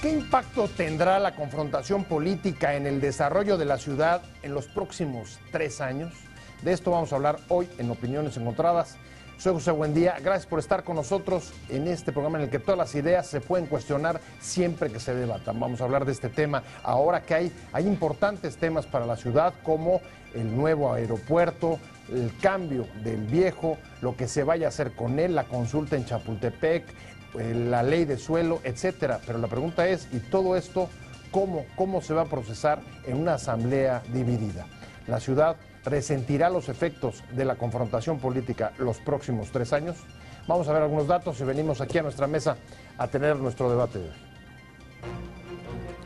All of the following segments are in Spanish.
¿Qué impacto tendrá la confrontación política en el desarrollo de la ciudad en los próximos 3 años? De esto vamos a hablar hoy en Opiniones Encontradas. Soy José Buendía, gracias por estar con nosotros en este programa en el que todas las ideas se pueden cuestionar siempre que se debatan. Vamos a hablar de este tema ahora que hay importantes temas para la ciudad, como el nuevo aeropuerto, el cambio del viejo, lo que se vaya a hacer con él, la consulta en Chapultepec, la ley de suelo, etcétera. Pero la pregunta es, ¿y todo esto cómo se va a procesar en una asamblea dividida? La ciudad resentirá los efectos de la confrontación política los próximos 3 años. Vamos a ver algunos datos y venimos aquí a nuestra mesa a tener nuestro debate de hoy.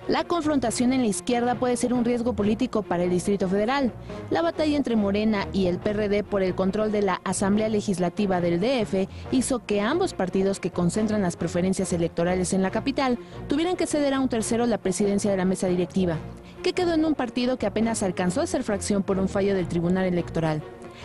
La confrontación en la izquierda puede ser un riesgo político para el Distrito Federal. La batalla entre Morena y el PRD por el control de la Asamblea Legislativa del DF hizo que ambos partidos que concentran las preferencias electorales en la capital tuvieran que ceder a un tercero la presidencia de la mesa directiva, que quedó en un partido que apenas alcanzó a ser fracción por un fallo del Tribunal Electoral.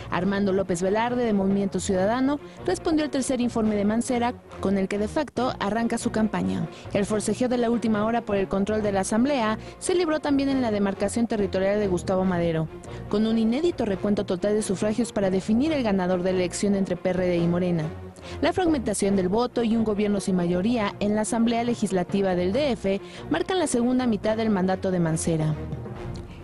Armando López Velarde, de Movimiento Ciudadano, respondió al tercer informe de Mancera, con el que de facto arranca su campaña. El forcejeo de la última hora por el control de la Asamblea se libró también en la demarcación territorial de Gustavo Madero, con un inédito recuento total de sufragios para definir el ganador de la elección entre PRD y Morena. La fragmentación del voto y un gobierno sin mayoría en la Asamblea Legislativa del DF marcan la segunda mitad del mandato de Mancera.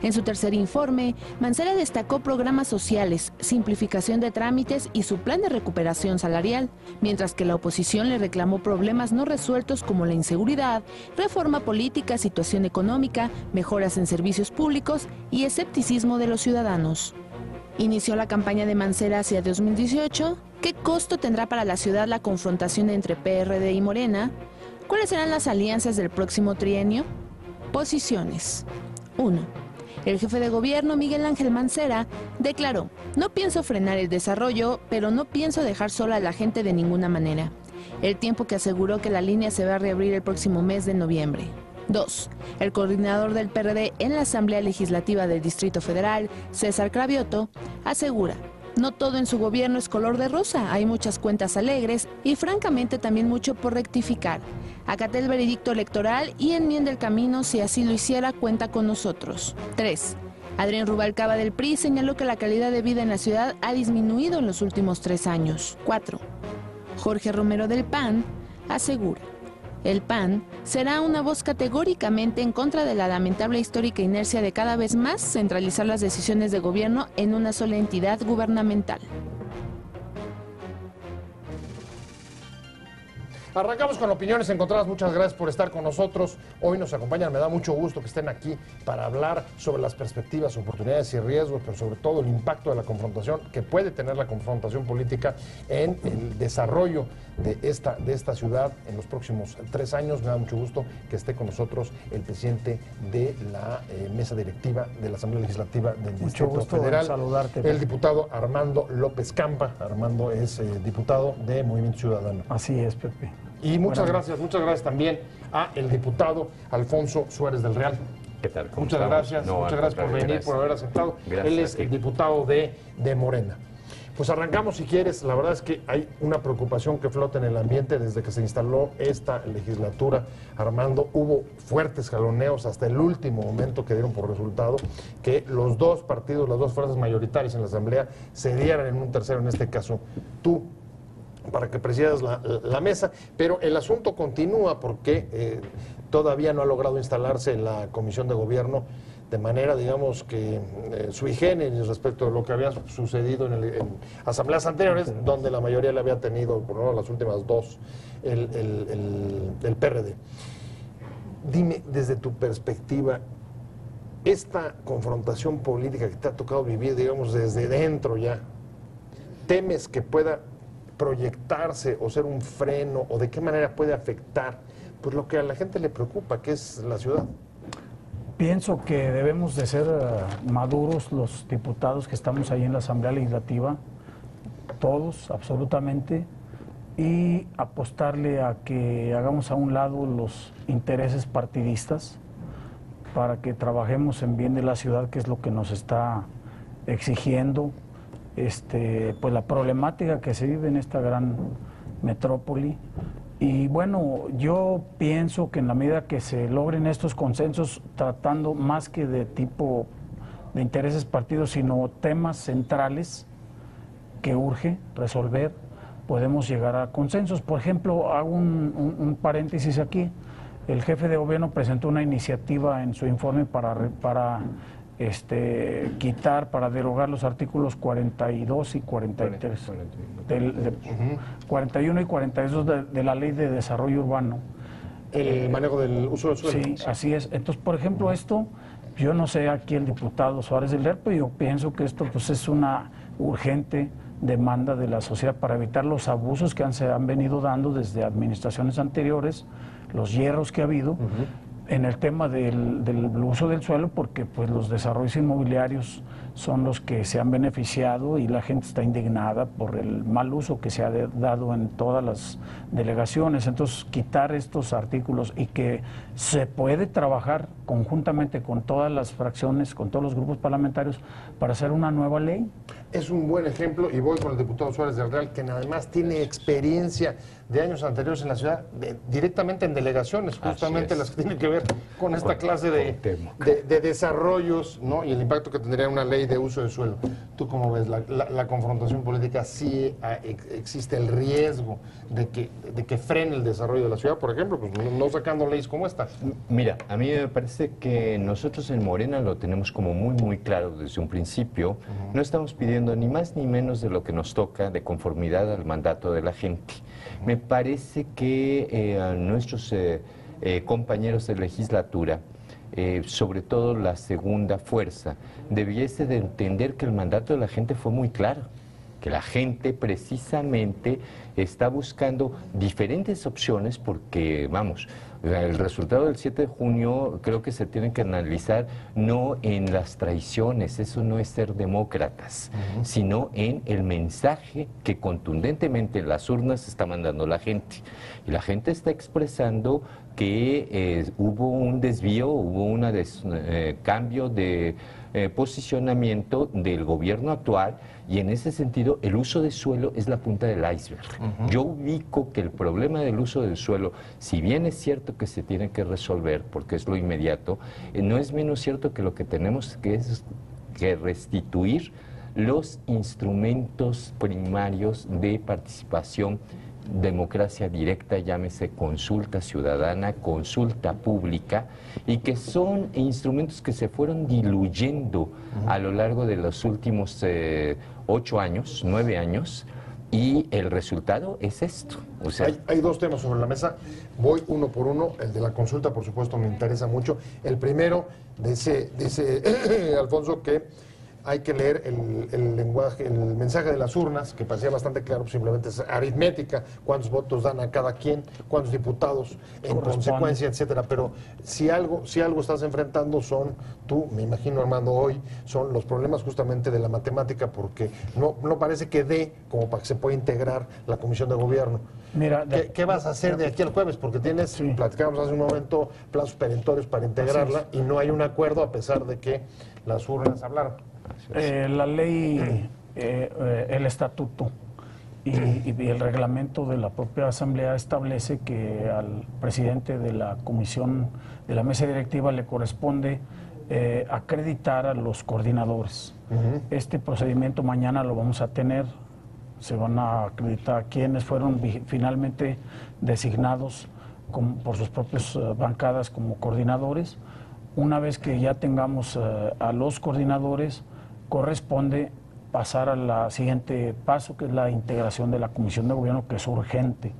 En su tercer informe, Mancera destacó programas sociales, simplificación de trámites y su plan de recuperación salarial, mientras que la oposición le reclamó problemas no resueltos como la inseguridad, reforma política, situación económica, mejoras en servicios públicos y escepticismo de los ciudadanos. Inició la campaña de Mancera hacia 2018. ¿Qué costo tendrá para la ciudad la confrontación entre PRD y Morena? ¿Cuáles serán las alianzas del próximo trienio? Posiciones. 1. El jefe de gobierno, Miguel Ángel Mancera, declaró: "No pienso frenar el desarrollo, pero no pienso dejar sola a la gente de ninguna manera". El tiempo que aseguró que la línea se va a reabrir el próximo mes de noviembre. 2. El coordinador del PRD en la Asamblea Legislativa del Distrito Federal, César Cravioto, asegura: "No todo en su gobierno es color de rosa, hay muchas cuentas alegres y francamente también mucho por rectificar. Acaté el veredicto electoral y enmiende el camino, si así lo hiciera, cuenta con nosotros". 3. Adrián Rubalcaba del PRI señaló que la calidad de vida en la ciudad ha disminuido en los últimos 3 años. 4. Jorge Romero del PAN asegura: "El PAN será una voz categóricamente en contra de la lamentable histórica inercia de cada vez más centralizar las decisiones de gobierno en una sola entidad gubernamental". Arrancamos con Opiniones Encontradas. Muchas gracias por estar con nosotros. Hoy nos acompañan, me da mucho gusto que estén aquí para hablar sobre las perspectivas, oportunidades y riesgos, pero sobre todo el impacto de la confrontación que puede tener la confrontación política en el desarrollo de esta ciudad en los próximos 3 años. Me da mucho gusto que esté con nosotros el presidente de la mesa directiva de la Asamblea Legislativa del Distrito Federal, saludarte, el diputado Armando López Campa. Armando es diputado de Movimiento Ciudadano. Así es, Pepe. Y muchas gracias también a el diputado Alfonso Suárez del Real. ¿Qué tal? Muchas gracias por venir, por haber aceptado. Él es el diputado de Morena. Pues arrancamos, si quieres. La verdad es que hay una preocupación que flota en el ambiente desde que se instaló esta legislatura. Armando, hubo fuertes jaloneos hasta el último momento que dieron por resultado que los dos partidos, las dos fuerzas mayoritarias en la Asamblea, cedieran en un tercero, en este caso tú, para que presidas la mesa, pero el asunto continúa porque todavía no ha logrado instalarse la Comisión de Gobierno de manera, digamos, que sui generis respecto de lo que había sucedido en asambleas anteriores, donde la mayoría le había tenido, por lo menos las últimas 2, el PRD. Dime, desde tu perspectiva, esta confrontación política que te ha tocado vivir, digamos, desde dentro ya, ¿temes que pueda proyectarse o ser un freno, o de qué manera puede afectar pues lo que a la gente le preocupa, que es la ciudad? Pienso que debemos de ser maduros los diputados que estamos ahí en la Asamblea Legislativa, todos, absolutamente, y apostarle a que hagamos a un lado los intereses partidistas para que trabajemos en bien de la ciudad, que es lo que nos está exigiendo pues la problemática que se vive en esta gran metrópoli. Y bueno, yo pienso que en la medida que se logren estos consensos, tratando más que de tipo de intereses partidos, sino temas centrales que urge resolver, podemos llegar a consensos. Por ejemplo, hago un paréntesis aquí. El jefe de gobierno presentó una iniciativa en su informe para derogar los artículos 42 y 43, 41 y 42 de la Ley de Desarrollo Urbano. El manejo del uso del suelo. Sí, así es. Entonces, por ejemplo, esto, yo no sé aquí el diputado Suárez del Ler, pero yo pienso que esto pues es una urgente demanda de la sociedad para evitar los abusos que se han venido dando desde administraciones anteriores, los hierros que ha habido en el tema del uso del suelo, porque pues los desarrollos inmobiliarios son los que se han beneficiado y la gente está indignada por el mal uso que se ha dado en todas las delegaciones. Entonces, quitar estos artículos y que se puede trabajar conjuntamente con todas las fracciones, con todos los grupos parlamentarios para hacer una nueva ley. Es un buen ejemplo, y voy con el diputado Suárez del Real, que además tiene experiencia de años anteriores en la ciudad, directamente en delegaciones, justamente las que tienen que ver con esta clase de desarrollos, ¿no? Y el impacto que tendría una ley de uso de suelo. ¿Tú cómo ves la confrontación política? ¿Sí existe el riesgo de que frene el desarrollo de la ciudad, por ejemplo, pues no sacando leyes como esta? Mira, a mí me parece que nosotros en Morena lo tenemos como muy claro desde un principio. No estamos pidiendo ni más ni menos de lo que nos toca de conformidad al mandato de la gente. Me parece que a nuestros compañeros de legislatura, sobre todo la segunda fuerza, debiese de entender que el mandato de la gente fue muy claro, que la gente precisamente está buscando diferentes opciones porque, vamos, el resultado del 7 de junio creo que se tiene que analizar no en las traiciones, eso no es ser demócratas, sino en el mensaje que contundentemente en las urnas está mandando la gente. Y la gente está expresando que hubo un desvío, hubo un cambio de posicionamiento del gobierno actual, y en ese sentido el uso de suelo es la punta del iceberg. Yo ubico que el problema del uso del suelo, si bien es cierto que se tiene que resolver porque es lo inmediato, no es menos cierto que lo que tenemos que restituir los instrumentos primarios de participación, democracia directa, llámese consulta ciudadana, consulta pública, y que son instrumentos que se fueron diluyendo a lo largo de los últimos 8 años, 9 años, y el resultado es esto. O sea, hay dos temas sobre la mesa, voy uno por uno. El de la consulta, por supuesto, me interesa mucho. El primero, dice Alfonso que hay que leer el lenguaje, el mensaje de las urnas, que parecía bastante claro, simplemente es aritmética, cuántos votos dan a cada quien, cuántos diputados en consecuencia, etcétera. Pero si algo estás enfrentando son, tú, me imagino, Armando, hoy, son los problemas justamente de la matemática, porque no parece que dé como para que se pueda integrar la Comisión de Gobierno. Mira, ¿Qué vas a hacer de aquí al jueves? Porque platicamos hace un momento, plazos perentorios para integrarla, y no hay un acuerdo a pesar de que las urnas hablaron. La ley, el estatuto y el reglamento de la propia Asamblea establece que al presidente de la comisión, de la mesa directiva, le corresponde acreditar a los coordinadores. Este procedimiento mañana lo vamos a tener. Se van a acreditar quienes fueron finalmente designados por sus propias bancadas como coordinadores. Una vez que ya tengamos a los coordinadores, corresponde pasar a la siguiente paso, que es la integración de la Comisión de Gobierno, que es urgente.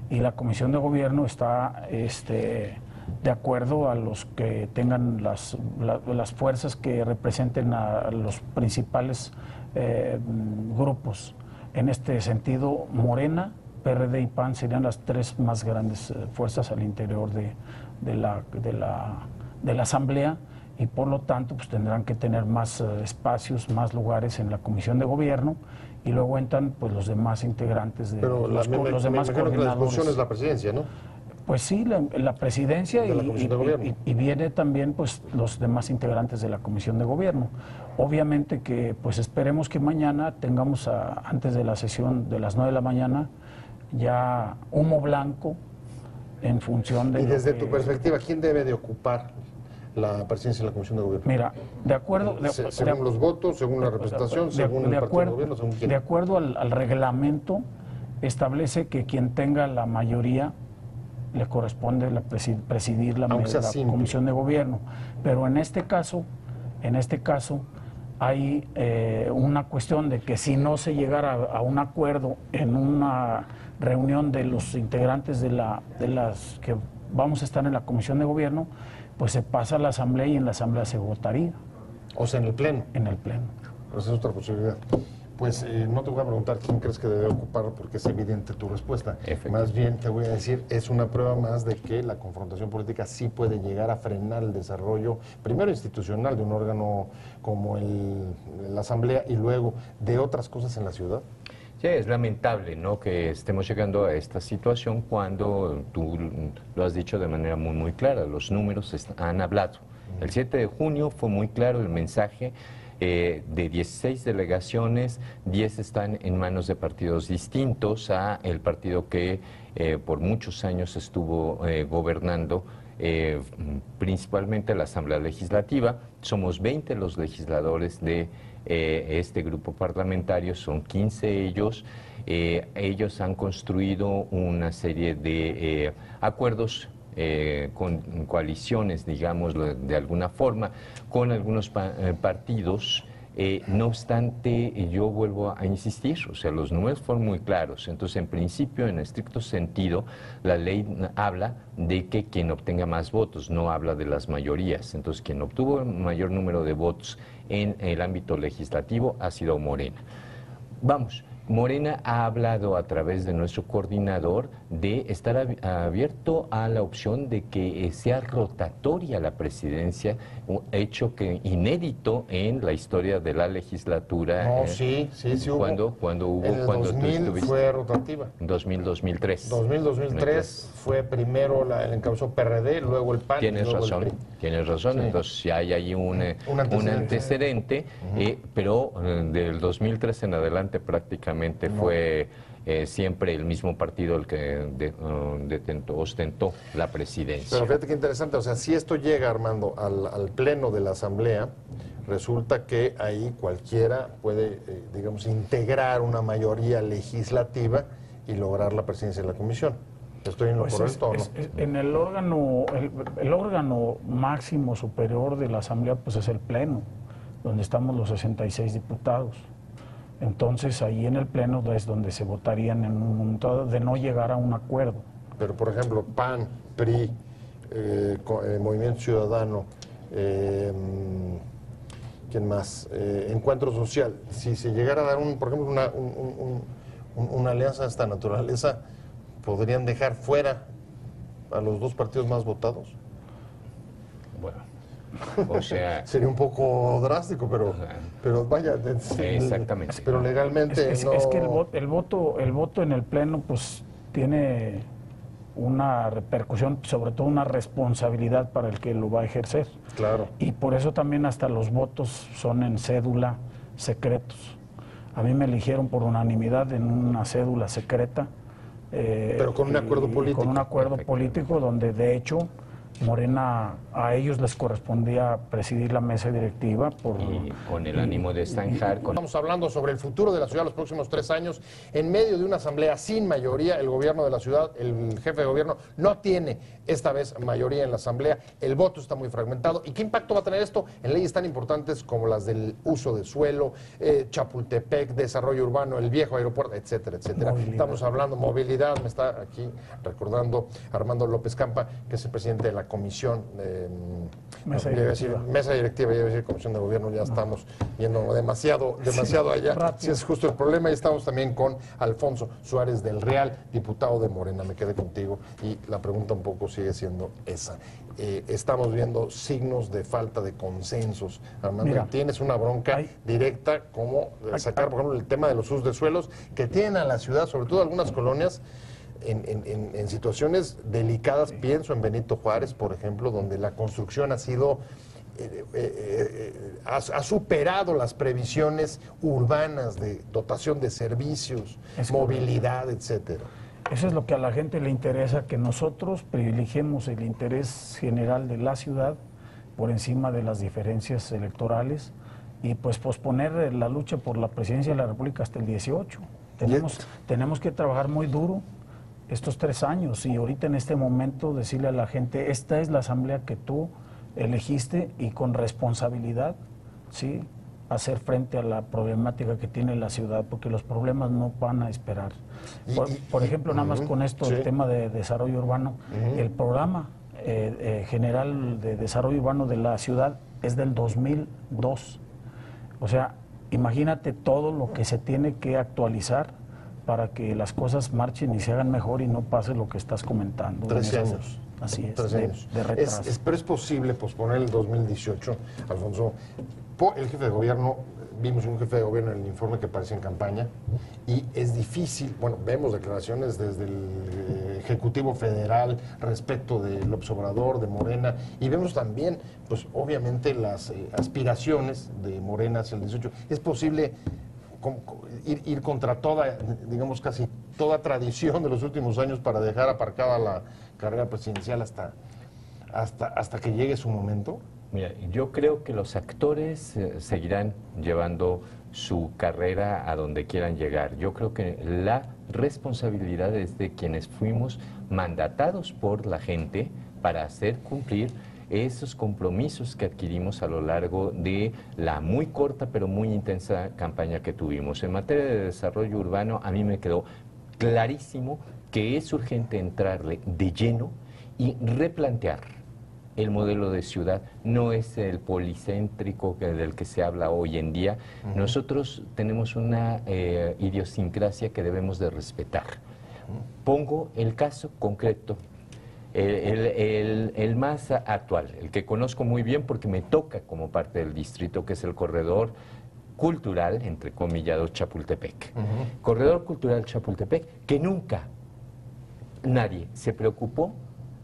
Y la Comisión de Gobierno está de acuerdo a los que tengan las fuerzas que representen a los principales grupos. En este sentido, Morena, PRD y PAN serían las tres más grandes fuerzas al interior de la Asamblea, y por lo tanto pues tendrán que tener más espacios, más lugares en la Comisión de Gobierno, y luego entran pues los demás integrantes Pero los demás coordinadores. La disposición es la presidencia, ¿no? Pues sí, la presidencia y viene también pues los demás integrantes de la Comisión de Gobierno. Obviamente que pues esperemos que mañana tengamos antes de la sesión de las 9 de la mañana ya humo blanco en función de... Y desde tu perspectiva, ¿quién debe de ocupar la presidencia de la Comisión de Gobierno? Mira, de acuerdo... según los votos, según la representación, según el partido de gobierno, según quién. De acuerdo al reglamento, establece que quien tenga la mayoría le corresponde presidir la Comisión de Gobierno. Pero en este caso hay una cuestión de que si no se llegara a un acuerdo en una reunión de los integrantes de las que vamos a estar en la Comisión de Gobierno, pues se pasa a la Asamblea y en la Asamblea se votaría. O sea, en el Pleno. En el Pleno. Esa es otra posibilidad. Pues no te voy a preguntar quién crees que debe ocupar, porque es evidente tu respuesta. Más bien te voy a decir, es una prueba más de que la confrontación política sí puede llegar a frenar el desarrollo, primero institucional, de un órgano como la Asamblea, y luego de otras cosas en la ciudad. Sí, es lamentable, ¿no?, que estemos llegando a esta situación cuando tú lo has dicho de manera muy, muy clara. Los números han hablado. El 7 de junio fue muy claro el mensaje. De 16 delegaciones, 10 están en manos de partidos distintos a el partido que por muchos años estuvo gobernando, principalmente la Asamblea Legislativa. Somos 20 los legisladores de este grupo parlamentario, son 15 ellos. Ellos han construido una serie de acuerdos con coaliciones, digamos, de alguna forma, con algunos partidos. No obstante, yo vuelvo a insistir, o sea, los números fueron muy claros. Entonces, en principio, en estricto sentido, la ley habla de que quien obtenga más votos, no habla de las mayorías. Entonces, quien obtuvo el mayor número de votos en el ámbito legislativo ha sido Morena. Vamos. Morena ha hablado a través de nuestro coordinador de estar abierto a la opción de que sea rotatoria la presidencia, un hecho que inédito en la historia de la legislatura. No, sí hubo. Cuando hubo, en el cuando 2000 fue rotativa. 2003. 2003 fue primero el encabezó PRD, luego el PAN. Tienes luego razón, tienes razón. Sí. Entonces si hay ahí un antecedente, pero del 2003 en adelante prácticamente fue siempre el mismo partido el que ostentó la presidencia. Pero fíjate qué interesante, o sea, si esto llega, Armando, al Pleno de la Asamblea, resulta que ahí cualquiera puede, digamos, integrar una mayoría legislativa y lograr la presidencia de la Comisión. ¿Estoy en lo correcto o no? En el órgano máximo superior de la Asamblea, pues es el Pleno, donde estamos los 66 diputados. Entonces, ahí en el Pleno es donde se votarían en un momento de no llegar a un acuerdo. Pero, por ejemplo, PAN, PRI, Movimiento Ciudadano, ¿quién más? Encuentro Social. Si se llegara a dar, por ejemplo, una alianza de esta naturaleza, ¿podrían dejar fuera a los dos partidos más votados? Bueno, o sea... Sería un poco drástico, pero vaya... Exactamente. Pero legalmente es que el voto en el Pleno pues tiene una repercusión, sobre todo una responsabilidad para el que lo va a ejercer. Claro. Y por eso también hasta los votos son en cédula secretos. A mí me eligieron por unanimidad en una cédula secreta. Pero con un acuerdo político. Con un acuerdo político donde de hecho Morena, a ellos les correspondía presidir la mesa directiva. Y con el ánimo de zanjar. Estamos hablando sobre el futuro de la ciudad los próximos 3 años. En medio de una asamblea sin mayoría, el gobierno de la ciudad, el jefe de gobierno, no tiene esta vez mayoría en la asamblea. El voto está muy fragmentado. ¿Y qué impacto va a tener esto en leyes tan importantes como las del uso de suelo, Chapultepec, desarrollo urbano, el viejo aeropuerto, etcétera, etcétera? Estamos hablando movilidad. Me está aquí recordando Armando López Campa, que es el presidente de la comisión mesa directiva, iba a decir comisión de gobierno, ya estamos yendo demasiado allá. Si es justo el problema. Y estamos también con Alfonso Suárez del Real, diputado de Morena. Me quedé contigo y la pregunta un poco sigue siendo esa. Estamos viendo signos de falta de consensos. Armando, mira, tienes una bronca directa como sacar, por ejemplo, el tema de los usos de suelos que tienen a la ciudad, sobre todo algunas colonias, en situaciones delicadas. Pienso en Benito Juárez, por ejemplo, donde la construcción ha sido ha superado las previsiones urbanas de dotación de servicios, movilidad, etcétera. Eso es lo que a la gente le interesa, que nosotros privilegiemos el interés general de la ciudad por encima de las diferencias electorales y pues posponer la lucha por la presidencia de la República hasta el 18. Tenemos que trabajar muy duro estos 3 años y ahorita en este momento decirle a la gente, esta es la asamblea que tú elegiste y con responsabilidad, ¿sí?, hacer frente a la problemática que tiene la ciudad, porque los problemas no van a esperar. Por ejemplo, nada más con esto, el tema de desarrollo urbano, el programa general de desarrollo urbano de la ciudad es del 2002. O sea, imagínate todo lo que se tiene que actualizar para que las cosas marchen y se hagan mejor y no pase lo que estás comentando. 13 años. Así es, 13 años. De retraso. Pero es posible posponer el 2018, Alfonso. El jefe de gobierno, vimos un jefe de gobierno en el informe que parece en campaña, y es difícil, bueno, vemos declaraciones desde el Ejecutivo Federal respecto de López Obrador, de Morena, y vemos también, pues obviamente las aspiraciones de Morena hacia el 18. Es posible ir contra toda, digamos casi toda tradición de los últimos años para dejar aparcada la carrera presidencial hasta que llegue su momento. Mira, yo creo que los actores seguirán llevando su carrera a donde quieran llegar. Yo creo que la responsabilidad es de quienes fuimos mandatados por la gente para hacer cumplir esos compromisos que adquirimos a lo largo de la muy corta pero muy intensa campaña que tuvimos. En materia de desarrollo urbano, a mí me quedó clarísimo que es urgente entrarle de lleno y replantear el modelo de ciudad. No es el policéntrico del que se habla hoy en día. Nosotros tenemos una idiosincrasia que debemos de respetar. Pongo el caso concreto, el más actual, el que conozco muy bien porque me toca como parte del distrito, que es el corredor cultural, entre comillado, Chapultepec. Corredor cultural Chapultepec, que nunca nadie se preocupó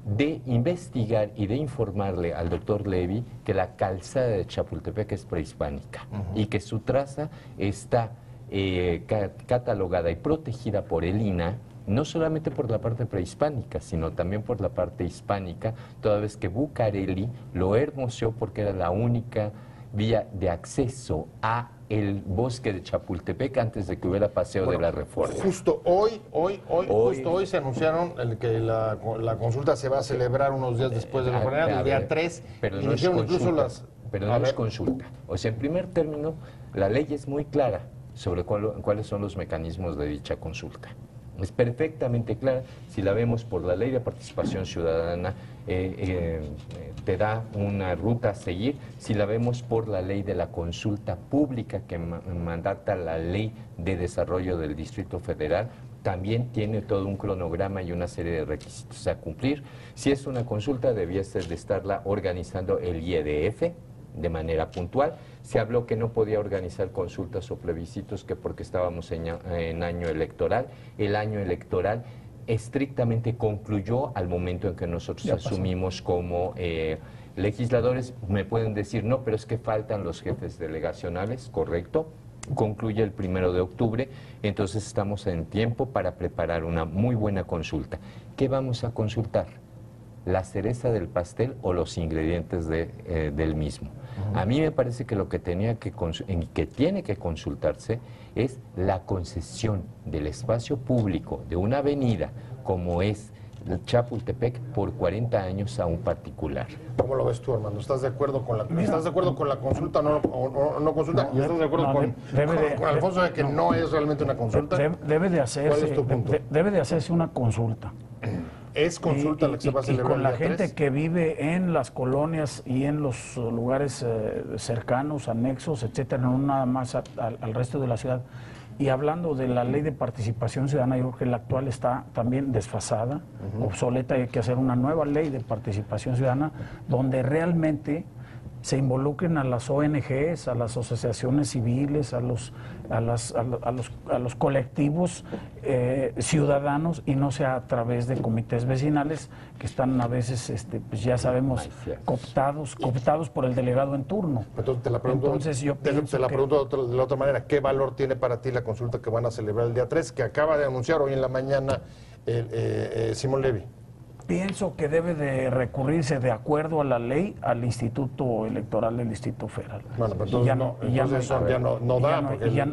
de investigar y de informarle al doctor Levy que la calzada de Chapultepec es prehispánica y que su traza está catalogada y protegida por el INAH, no solamente por la parte prehispánica, sino también por la parte hispánica, toda vez que Bucareli lo hermoseó porque era la única vía de acceso a el bosque de Chapultepec antes de que hubiera paseo de la Reforma. Justo hoy se anunciaron que la consulta se va a celebrar unos días después de la jornada, el día 3. Pero no es consulta. Pero no es consulta. O sea, en primer término, la ley es muy clara sobre cuáles son los mecanismos de dicha consulta. Es perfectamente clara. Si la vemos por la Ley de Participación Ciudadana, te da una ruta a seguir. Si la vemos por la Ley de la Consulta Pública, que mandata la Ley de Desarrollo del Distrito Federal, también tiene todo un cronograma y una serie de requisitos a cumplir. Si es una consulta, debía ser de estarla organizando el IEDF de manera puntual. Se habló que no podía organizar consultas o plebiscitos que porque estábamos en año electoral. El año electoral estrictamente concluyó al momento en que nosotros asumimos como legisladores. Me pueden decir, no, pero es que faltan los jefes delegacionales, correcto. Concluye el 1 de octubre, entonces estamos en tiempo para preparar una muy buena consulta. ¿Qué vamos a consultar? ¿La cereza del pastel o los ingredientes del mismo? A mí me parece que lo que tiene que consultarse es la concesión del espacio público de una avenida como es Chapultepec por 40 años a un particular. ¿Cómo lo ves tú, Armando? ¿Estás de acuerdo con la consulta o no consulta? ¿Y estás de acuerdo con Alfonso de que no es realmente una consulta? Debe de hacerse, ¿Cuál es tu punto? Debe de hacerse una consulta. ¿Es consulta la que se va a celebrar? Y con la gente 3? que vive en las colonias y en los lugares cercanos, anexos, etcétera, no nada más al resto de la ciudad. Y hablando de la Ley de Participación Ciudadana, yo creo que la actual está también desfasada, obsoleta, y hay que hacer una nueva Ley de Participación Ciudadana donde realmente se involucren a las ONGs, a las asociaciones civiles, a los colectivos ciudadanos, y no sea a través de comités vecinales que están a veces, pues ya sabemos, cooptados por el delegado en turno. Entonces te la pregunto, de la otra manera, ¿qué valor tiene para ti la consulta que van a celebrar el día 3, que acaba de anunciar hoy en la mañana Simón Levy? Pienso que debe de recurrirse de acuerdo a la ley al Instituto Electoral del Distrito Federal. Bueno, pero entonces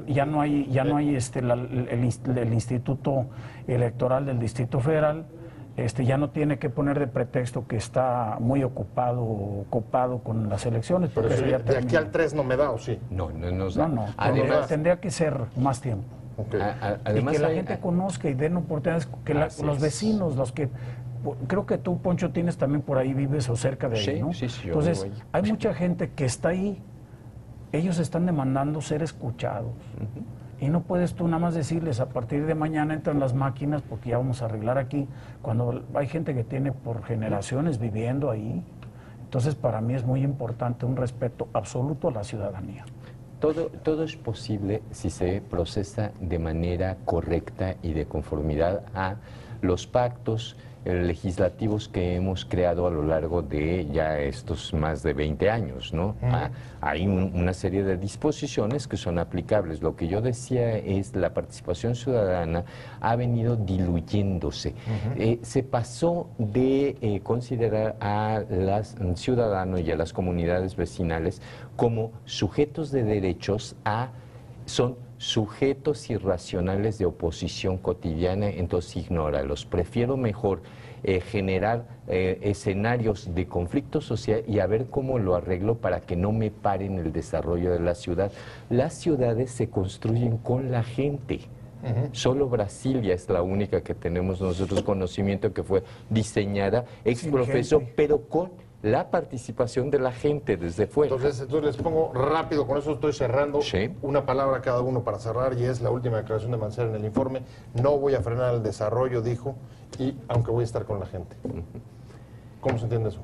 ya no hay el Instituto Electoral del Distrito Federal. Ya no tiene que poner de pretexto que está muy copado con las elecciones. Pero de aquí al 3 no me da, ¿o sí? No. Además, tendría que ser más tiempo. Okay. Además, y que la gente conozca y den oportunidades, que los vecinos, los que... Creo que tú, Poncho, tienes también por ahí, vives o cerca de ahí, ¿no? Sí, Entonces, hay mucha gente que está ahí. Ellos están demandando ser escuchados. Y no puedes tú nada más decirles, a partir de mañana entran las máquinas porque ya vamos a arreglar aquí, cuando hay gente que tiene por generaciones viviendo ahí. Entonces, para mí es muy importante un respeto absoluto a la ciudadanía. Todo es posible si se procesa de manera correcta y de conformidad a los pactos legislativos que hemos creado a lo largo de ya estos más de 20 años, ¿no? Hay una serie de disposiciones que son aplicables. Lo que yo decía es la participación ciudadana ha venido diluyéndose. Se pasó de considerar a los ciudadanos y a las comunidades vecinales como sujetos de derechos son sujetos irracionales de oposición cotidiana, entonces ignóralos. Prefiero mejor generar escenarios de conflicto social y a ver cómo lo arreglo para que no me paren el desarrollo de la ciudad. Las ciudades se construyen con la gente. Solo Brasilia es la única que tenemos nosotros conocimiento que fue diseñada ex profeso, pero con la participación de la gente desde fuera. Entonces les pongo rápido, con eso estoy cerrando, una palabra cada uno para cerrar, y es la última declaración de Mancera en el informe. No voy a frenar el desarrollo, dijo, y aunque voy a estar con la gente. ¿Cómo se entiende eso?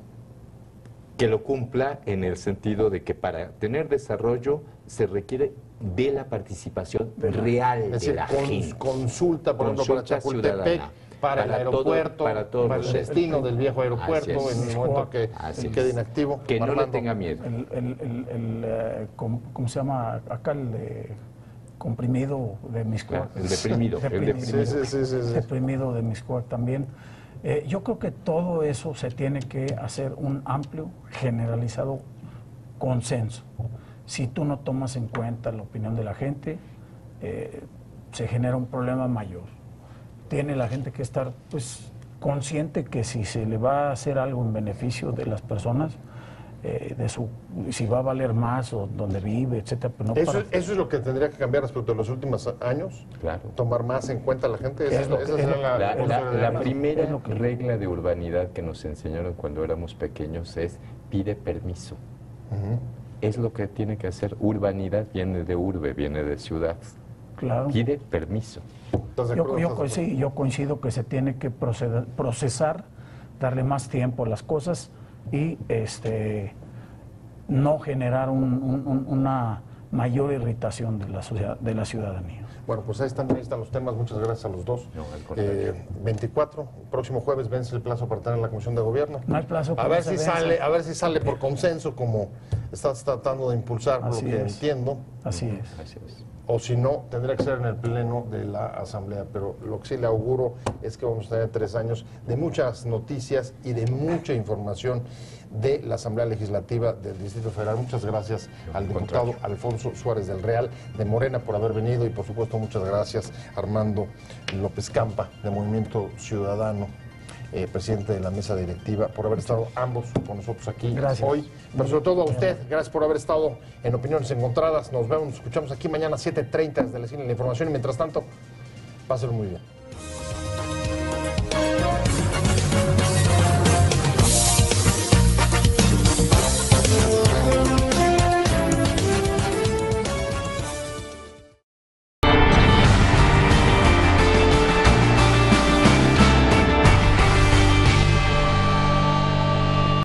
Que lo cumpla en el sentido de que para tener desarrollo se requiere de la participación real de la gente. Consulta, por ejemplo, para Chapultepec, para el aeropuerto, para el destino del viejo aeropuerto, en el momento que quede inactivo. Que no le tenga miedo. ¿Cómo se llama acá el comprimido de Mixcoac? El deprimido. Deprimido de Mixcoac también. Yo creo que todo eso se tiene que hacer un amplio, generalizado consenso. Si tú no tomas en cuenta la opinión de la gente, se genera un problema mayor. Tiene la gente que estar consciente que si se le va a hacer algo en beneficio de las personas, si va a valer más o donde vive, etcétera. Pues no eso es lo que tendría que cambiar respecto a los últimos años. Claro. Tomar más en cuenta a la gente. La primera regla de urbanidad que nos enseñaron cuando éramos pequeños es pide permiso. Es lo que tiene que hacer. Urbanidad viene de urbe, viene de ciudad. Claro. Pide permiso. Yo coincido que se tiene que procesar, darle más tiempo a las cosas y no generar una mayor irritación de la ciudadanía. Bueno, pues ahí están los temas. Muchas gracias a los dos. No, al contrario. 24, próximo jueves vence el plazo para tener la Comisión de Gobierno. No hay plazo para a ver si sale por consenso, como estás tratando de impulsar, por lo que entiendo. Así es. O si no, tendría que ser en el pleno de la Asamblea. Pero lo que sí le auguro es que vamos a tener 3 años de muchas noticias y de mucha información de la Asamblea Legislativa del Distrito Federal. Muchas gracias al diputado Alfonso Suárez del Real de Morena por haber venido, y por supuesto muchas gracias a Armando López Campa de Movimiento Ciudadano, presidente de la mesa directiva, por haber estado ambos con nosotros aquí hoy. Pero sobre todo a usted, gracias por haber estado en Opiniones Encontradas. Nos vemos, nos escuchamos aquí mañana a 7:30 desde la Cine de la Información, y mientras tanto, pásenlo muy bien.